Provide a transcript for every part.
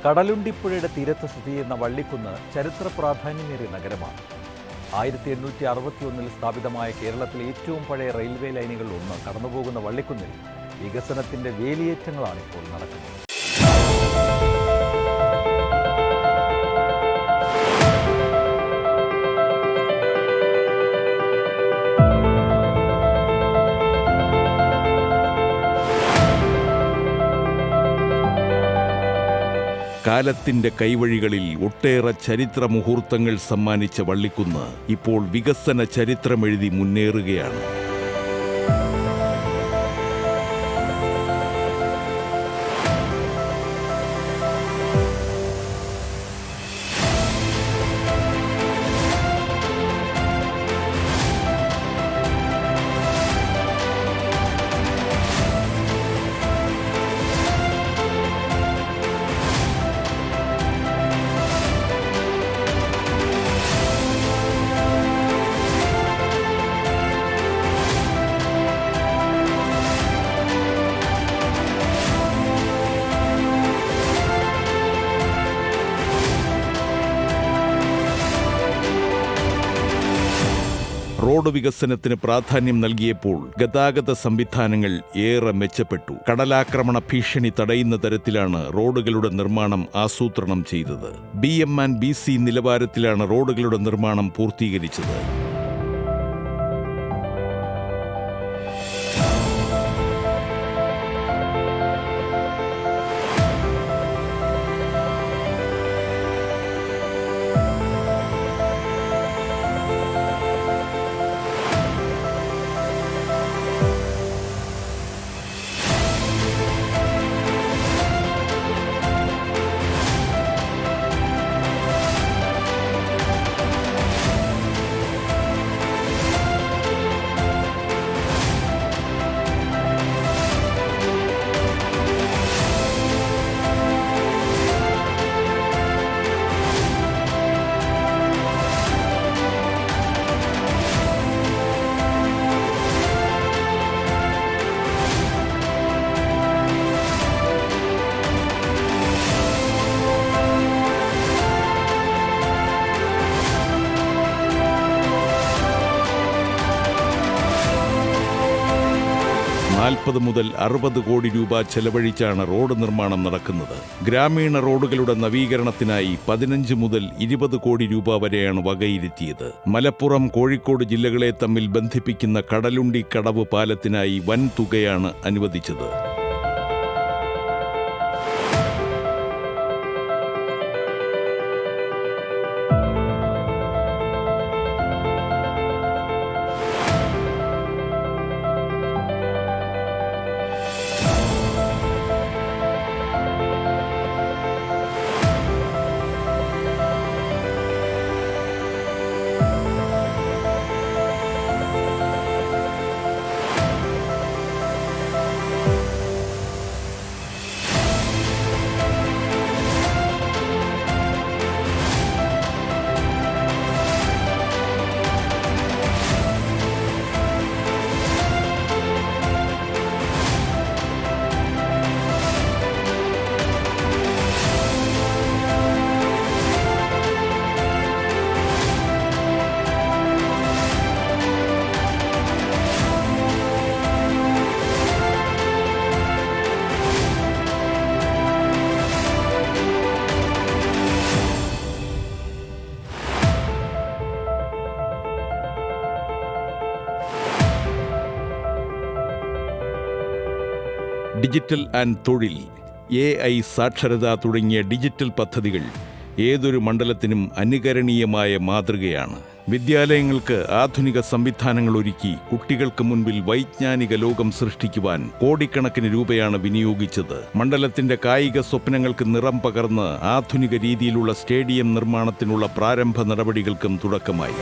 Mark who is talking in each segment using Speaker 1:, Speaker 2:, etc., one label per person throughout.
Speaker 1: കടലുണ്ടിപ്പുഴയുടെ തീരത്ത് സ്ഥിതി ചെയ്യുന്ന വള്ളിക്കുന്ന് ചരിത്ര പ്രാധാന്യമേറിയ നഗരമാണ്. 1861 സ്ഥാപിതമായ കേരളത്തിലെ ഏറ്റവും പഴയ റെയിൽവേ ലൈനുകളിൽ ഒന്ന് കടന്നുപോകുന്ന വള്ളിക്കുന്നിൽ വികസനത്തിന്റെ വേലിയേറ്റങ്ങളാണ് ഇപ്പോൾ നടക്കുന്നത്.
Speaker 2: കാലത്തിന്റെ കൈവഴികളിൽ ഒട്ടേറെ ചരിത്ര മുഹൂർത്തങ്ങൾ സമ്മാനിച്ച വള്ളിക്കുന്ന് ഇപ്പോൾ വികസന ചരിത്രമെഴുതി മുന്നേറുകയാണ്. റോഡ് വികസനത്തിന് പ്രാധാന്യം നൽകിയപ്പോൾ ഗതാഗത സംവിധാനങ്ങൾ ഏറെ മെച്ചപ്പെട്ടു. കടലാക്രമണ ഭീഷണി തടയുന്ന തരത്തിലാണ് റോഡുകളുടെ നിർമ്മാണം ആസൂത്രണം ചെയ്തത്. BM&BC നിലവാരത്തിലാണ് റോഡുകളുടെ നിർമ്മാണം പൂർത്തീകരിച്ചത്. $40 മുതൽ $60 കോടി ചെലവഴിച്ചാണ് റോഡ് നിർമ്മാണം നടക്കുന്നത്. ഗ്രാമീണ റോഡുകളുടെ നവീകരണത്തിനായി 15 മുതൽ 20 കോടി വരെയാണ് വകയിരുത്തിയത്. മലപ്പുറം, കോഴിക്കോട് ജില്ലകളെ തമ്മിൽ ബന്ധിപ്പിക്കുന്ന കടലുണ്ടി കടവ് പാലത്തിനായി വൻ തുകയാണ് അനുവദിച്ചത്. ഡിജിറ്റൽ ആൻഡ് തൊഴിൽ, AI സാക്ഷരത തുടങ്ങിയ ഡിജിറ്റൽ പദ്ധതികൾ ഏതൊരു മണ്ഡലത്തിനും അനുകരണീയമായ മാതൃകയാണ്. വിദ്യാലയങ്ങൾക്ക് ആധുനിക സംവിധാനങ്ങൾ ഒരുക്കി കുട്ടികൾക്ക് മുൻപിൽ വൈജ്ഞാനിക ലോകം സൃഷ്ടിക്കുവാൻ കോടിക്കണക്കിന് രൂപയാണ് വിനിയോഗിച്ചത്. മണ്ഡലത്തിന്റെ കായിക സ്വപ്നങ്ങൾക്ക് നിറം പകർന്ന് ആധുനിക രീതിയിലുള്ള സ്റ്റേഡിയം നിർമ്മാണത്തിനുള്ള പ്രാരംഭ നടപടികൾക്കും തുടക്കമായി.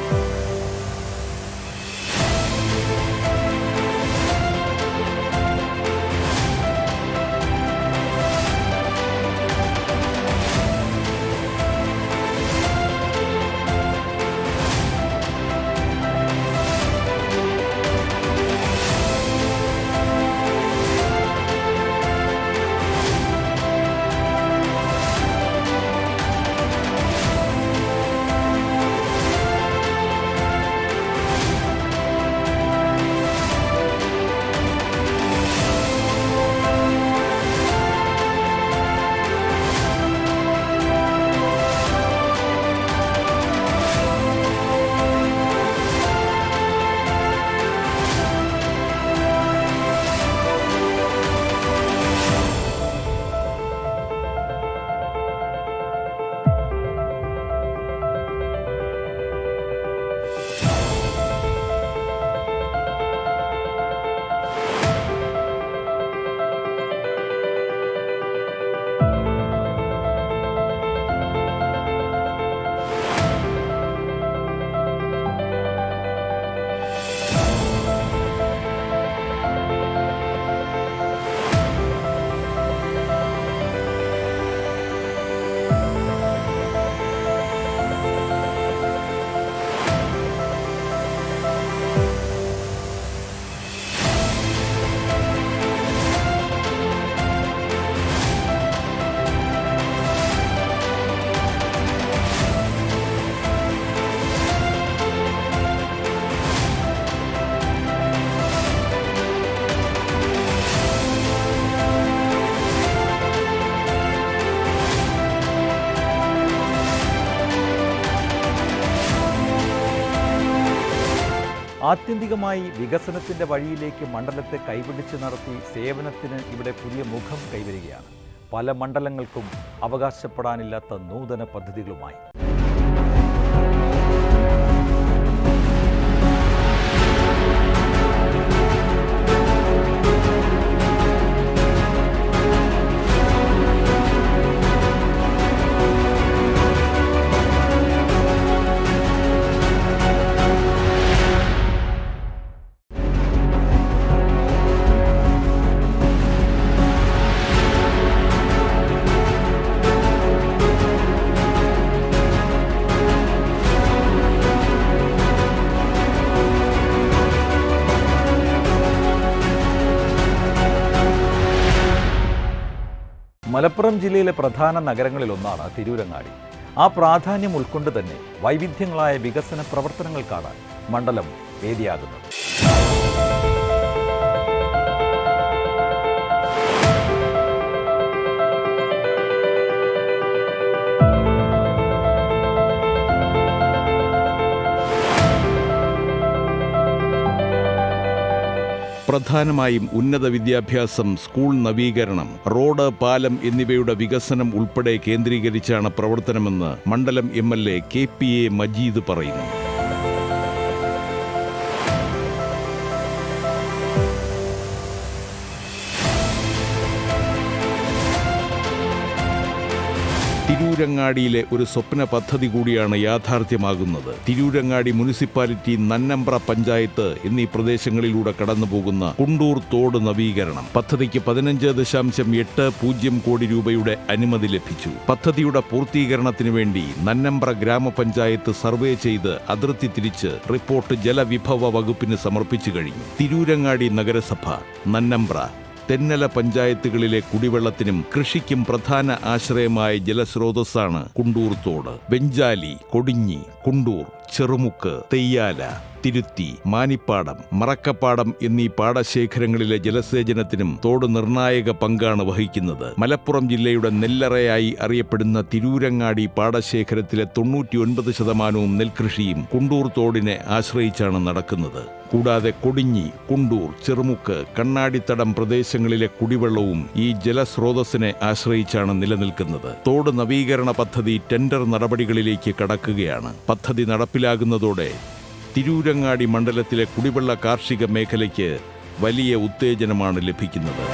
Speaker 1: ആത്യന്തികമായി വികസനത്തിൻ്റെ വഴിയിലേക്ക് മണ്ഡലത്തെ കൈപിടിച്ച് നടത്തി സേവനത്തിന് ഇവിടെ പുതിയ മുഖം കൈവരികയാണ്. പല മണ്ഡലങ്ങൾക്കും അവകാശപ്പെടാനില്ലാത്ത നൂതന പദ്ധതികളുമായി. മലപ്പുറം ജില്ലയിലെ പ്രധാന നഗരങ്ങളിലൊന്നാണ് തിരൂരങ്ങാടി. ആ പ്രാധാന്യം ഉൾക്കൊണ്ട് തന്നെ വൈവിധ്യങ്ങളായ വികസന പ്രവർത്തനങ്ങൾക്കാണ് മണ്ഡലം വേദിയാകുന്നത്.
Speaker 2: പ്രധാനമായും ഉന്നത വിദ്യാഭ്യാസം, സ്കൂൾ നവീകരണം, റോഡ്, പാലം എന്നിവയുടെ വികസനം ഉൾപ്പെടെ കേന്ദ്രീകരിച്ചാണ് പ്രവർത്തനമെന്ന് മണ്ഡലം MLA KPA മജീദ് പറയുന്നു. തിരൂരങ്ങാടിയിലെ ഒരു സ്വപ്ന പദ്ധതി കൂടിയാണ് യാഥാർത്ഥ്യമാകുന്നത്. തിരൂരങ്ങാടി മുനിസിപ്പാലിറ്റി, നന്നമ്പ്ര പഞ്ചായത്ത് എന്നീ പ്രദേശങ്ങളിലൂടെ കടന്നുപോകുന്ന കുണ്ടൂർ തോട് നവീകരണം. പദ്ധതിക്ക് 15.80 കോടി രൂപയുടെ അനുമതി ലഭിച്ചു. പദ്ധതിയുടെ പൂർത്തീകരണത്തിനു വേണ്ടി നന്നമ്പ്ര ഗ്രാമപഞ്ചായത്ത് സർവേ ചെയ്ത് അതിർത്തി തിരിച്ച് റിപ്പോർട്ട് ജലവിഭവ വകുപ്പിന് സമർപ്പിച്ചു കഴിഞ്ഞു. തിരൂരങ്ങാടി നഗരസഭ, നന്നമ്പ്ര, തെന്നല പഞ്ചായത്തുകളിലെ കുടിവെള്ളത്തിനും കൃഷിക്കും പ്രധാന ആശ്രയമായ ജലസ്രോതസ്സാണ് കുണ്ടൂർ തോട്. വെഞ്ചാലി, കൊടിഞ്ഞി, കുണ്ടൂർ, ചെറുമുക്ക്, തെയ്യാല, തിരുത്തി, മാനിപ്പാടം, മറക്കപ്പാടം എന്നീ പാടശേഖരങ്ങളിലെ ജലസേചനത്തിനും തോട് നിർണായക പങ്കാണ് വഹിക്കുന്നത്. മലപ്പുറം ജില്ലയുടെ നെല്ലറയായി അറിയപ്പെടുന്ന തിരൂരങ്ങാടി പാടശേഖരത്തിലെ 99% നെൽകൃഷിയും കുണ്ടൂർ തോടിനെ ആശ്രയിച്ചാണ് നടക്കുന്നത്. കൂടാതെ കൊടിഞ്ഞി, കുണ്ടൂർ, ചെറുമുക്ക്, കണ്ണാടിത്തടം പ്രദേശങ്ങളിലെ കുടിവെള്ളവും ഈ ജലസ്രോതസ്സിനെ ആശ്രയിച്ചാണ് നിലനിൽക്കുന്നത്. തോട് നവീകരണ പദ്ധതി ടെൻഡർ നടപടികളിലേക്ക് കടക്കുകയാണ്. പദ്ധതി നടപ്പിലാകുന്നതോടെ തിരൂരങ്ങാടി മണ്ഡലത്തിലെ കുടിവെള്ള കാർഷിക മേഖലയ്ക്ക് വലിയ ഉത്തേജനമാണ് ലഭിക്കുന്നത്.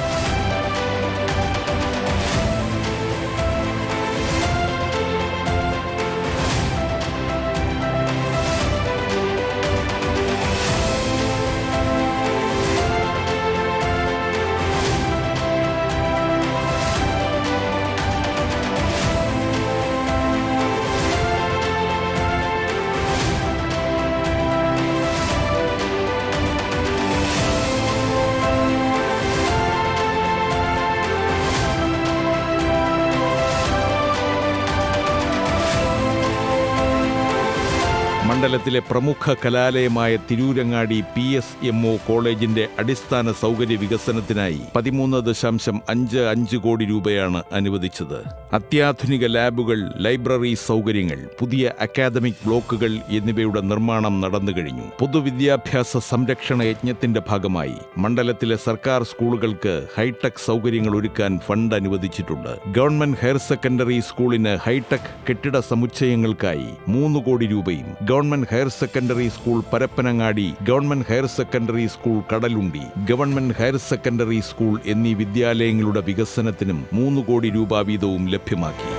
Speaker 2: മണ്ഡലത്തിലെ പ്രമുഖ കലാലയമായ തിരൂരങ്ങാടി PSMO കോളേജിന്റെ അടിസ്ഥാന സൗകര്യ വികസനത്തിനായി 13.55 കോടി രൂപയാണ് അനുവദിച്ചത്. അത്യാധുനിക ലാബുകൾ, ലൈബ്രറി സൗകര്യങ്ങൾ, പുതിയ അക്കാദമിക് ബ്ലോക്കുകൾ എന്നിവയുടെ നിർമ്മാണം നടന്നുകഴിഞ്ഞു. പൊതുവിദ്യാഭ്യാസ സംരക്ഷണ യജ്ഞത്തിന്റെ ഭാഗമായി മണ്ഡലത്തിലെ സർക്കാർ സ്കൂളുകൾക്ക് ഹൈടെക് സൗകര്യങ്ങൾ ഒരുക്കാൻ ഫണ്ട് അനുവദിച്ചിട്ടുണ്ട്. ഗവൺമെന്റ് ഹയർ സെക്കൻഡറി സ്കൂളിന് ഹൈടെക് കെട്ടിട സമുച്ചയങ്ങൾക്കായി 3 കോടി രൂപയും, government higher secondary school Parappanangadi, government higher secondary school Kadalundi, government higher secondary school എന്നീ വിദ്യാലയങ്ങളുടെ വികസനത്തിനും 3 കോടി രൂപ വീതവും ലഭ്യമാക്കി.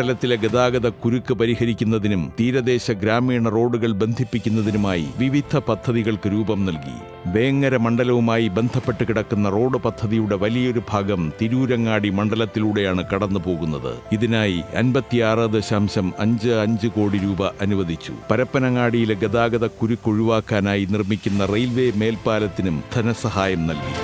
Speaker 2: മണ്ഡലത്തിലെ ഗതാഗത കുരുക്ക് പരിഹരിക്കുന്നതിനും തീരദേശ ഗ്രാമീണ റോഡുകൾ ബന്ധിപ്പിക്കുന്നതിനുമായി വിവിധ പദ്ധതികൾക്ക് രൂപം നൽകി. വേങ്ങര മണ്ഡലവുമായി ബന്ധപ്പെട്ട് കിടക്കുന്ന റോഡ് പദ്ധതിയുടെ വലിയൊരു ഭാഗം തിരൂരങ്ങാടി മണ്ഡലത്തിലൂടെയാണ് കടന്നുപോകുന്നത്. ഇതിനായി 56.55 കോടി രൂപ അനുവദിച്ചു. പരപ്പനങ്ങാടിയിലെ ഗതാഗത കുരുക്കൊഴിവാക്കാനായി നിർമ്മിക്കുന്ന റെയിൽവേ മേൽപ്പാലത്തിനും ധനസഹായം നൽകി.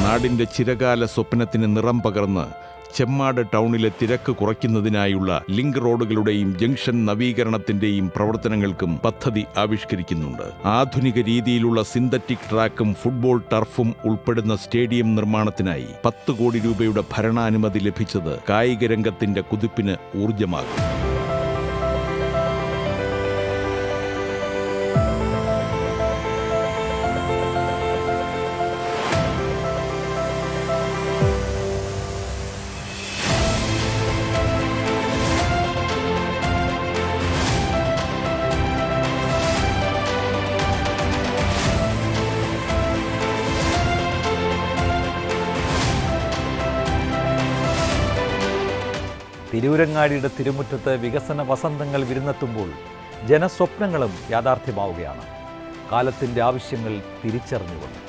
Speaker 2: നാടിന്റെ ചിരകാല സ്വപ്നത്തിന് നിറം പകർന്ന് ചെമ്മാട് ടൗണിലെ തിരക്ക് കുറയ്ക്കുന്നതിനായുള്ള ലിങ്ക് റോഡുകളുടെയും ജംഗ്ഷൻ നവീകരണത്തിന്റെയും പ്രവർത്തനങ്ങൾക്കും പദ്ധതി ആവിഷ്കരിക്കുന്നുണ്ട്. ആധുനിക രീതിയിലുള്ള സിന്തറ്റിക് ട്രാക്കും ഫുട്ബോൾ ടർഫും ഉൾപ്പെടുന്ന സ്റ്റേഡിയം നിർമ്മാണത്തിനായി 10 കോടി രൂപയുടെ ഭരണാനുമതി ലഭിച്ചത് കായിക രംഗത്തിന്റെ കുതിപ്പിന് ഊർജ്ജമാകും.
Speaker 1: തിരൂരങ്ങാടിയുടെ തിരുമുറ്റത്ത് വികസന വസന്തങ്ങൾ വിരുന്നെത്തുമ്പോൾ ജനസ്വപ്നങ്ങളും യാഥാർത്ഥ്യമാവുകയാണ്. കാലത്തിൻ്റെ ആവശ്യങ്ങൾ തിരിച്ചറിഞ്ഞുകൊണ്ട്